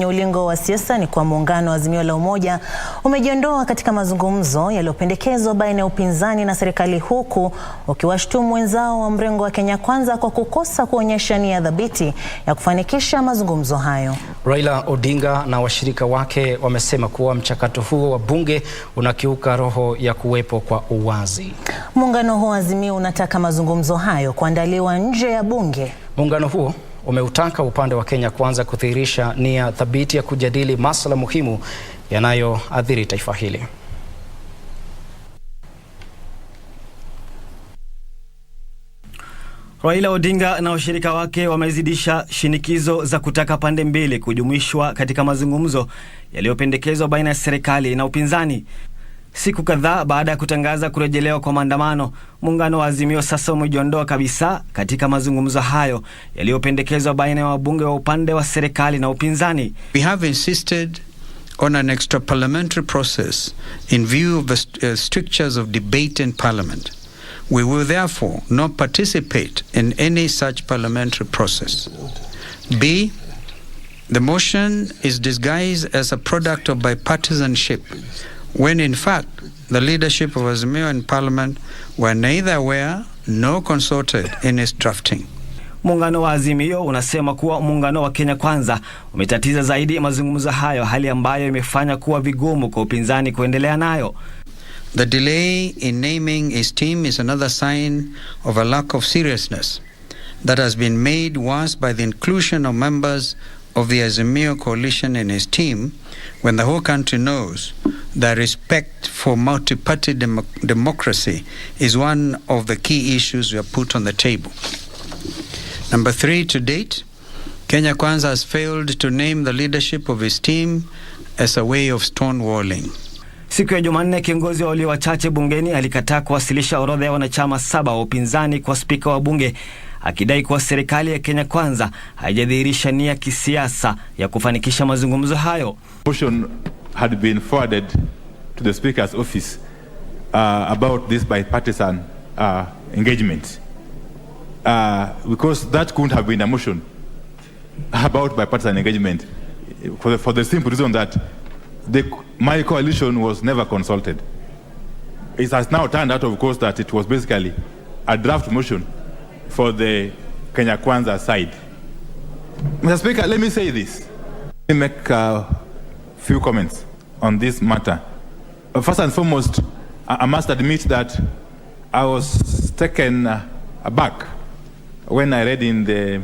Ulingo wa siasa ni kwa muungano wa Azimio la Umoja umejiondoa katika mazungumzo yaliyopendekezwa baina ya upinzani na serikali, huku ukiwashtumu wenzao wa mrengo wa Kenya Kwanza kwa kukosa kuonyesha nia dhabiti ya kufanikisha mazungumzo hayo. Raila Odinga na washirika wake wamesema kuwa mchakato huo wa bunge unakiuka roho ya kuwepo kwa uwazi. Muungano huo Azimio unataka mazungumzo hayo kuandaliwa nje ya bunge. Muungano huo umeutaka upande wa Kenya Kwanza kudhihirisha nia dhabiti ya kujadili masuala muhimu yanayoathiri taifa hili. Raila Odinga na washirika wake wamezidisha shinikizo za kutaka pande mbili kujumuishwa katika mazungumzo yaliyopendekezwa baina ya serikali na upinzani. Siku kadhaa baada ya kutangaza kurejelewa kwa maandamano, muungano wa Azimio sasa umejiondoa kabisa katika mazungumzo hayo yaliyopendekezwa baina ya wabunge wa upande wa serikali na upinzani. We have insisted on an extra parliamentary process in view of the strictures of debate in parliament. We will therefore not participate in any such parliamentary process. B, the motion is disguised as a product of bipartisanship, when in fact the leadership of Azimio in Parliament were neither aware nor consulted in its drafting. Muungano wa Azimio unasema kuwa muungano wa Kenya Kwanza umetatiza zaidi mazungumzo hayo, hali ambayo imefanya kuwa vigumu kwa upinzani kuendelea nayo. The delay in naming his team is another sign of a lack of seriousness that has been made worse by the inclusion of members of the Azimio coalition in his team, when the whole country knows that respect for multi-party democracy is one of the key issues we have put on the table. Number 3, to date, Kenya Kwanza has failed to name the leadership of his team as a way of stonewalling. Siku ya Jumanne, kiongozi wa walio wachache bungeni alikataa kuwasilisha orodha ya wanachama 7 wa upinzani kwa spika wa bunge, akidai kuwa serikali ya Kenya Kwanza haijadhihirisha nia kisiasa ya kufanikisha mazungumzo hayo. Motion had been forwarded to the speaker's office about this bipartisan engagement, because that couldn't have been a motion about bipartisan engagement, for the simple reason that my coalition was never consulted. It has now turned out, of course, that it was basically a draft motion for the Kenya Kwanza side. Mr. Speaker, let me say this. Let me make a few comments on this matter. First and foremost, I must admit that I was taken aback when I read in the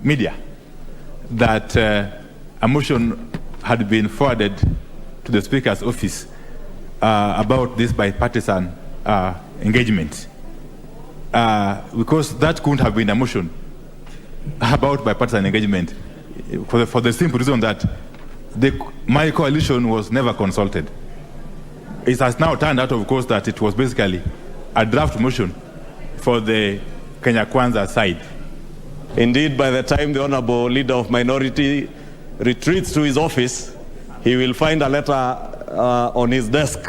media that a motion had been forwarded to the Speaker's office about this bipartisan engagement, because that couldn't have been a motion about bipartisan engagement, for the simple reason that my coalition was never consulted. It has now turned out, of course, that it was basically a draft motion for the Kenya Kwanza side. Indeed, by the time the Honourable Leader of Minority retreats to his office, he will find a letter on his desk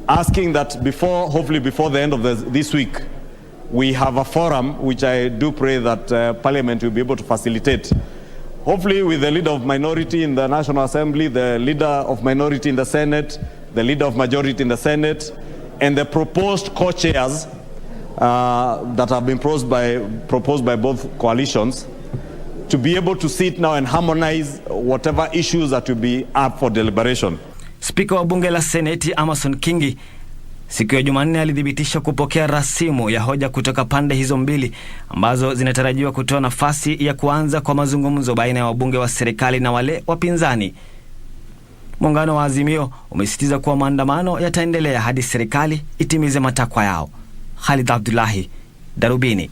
asking that hopefully before the end of this week, we have a forum which I do pray that Parliament will be able to facilitate. Hopefully with the Leader of Minority in the National Assembly, the Leader of Minority in the Senate, the Leader of Majority in the Senate, and the proposed co-chairs that have been proposed by both coalitions, to be able to sit now and harmonize whatever issues that will be up for deliberation. Spika wa bunge la Seneti Amason Kingi siku ya Jumanne alithibitisha kupokea rasimu ya hoja kutoka pande hizo mbili, ambazo zinatarajiwa kutoa nafasi ya kuanza kwa mazungumzo baina ya wabunge wa serikali na wale wapinzani. Muungano wa Azimio umesisitiza kuwa maandamano yataendelea hadi serikali itimize matakwa yao. Khalid Abdullahi, Darubini.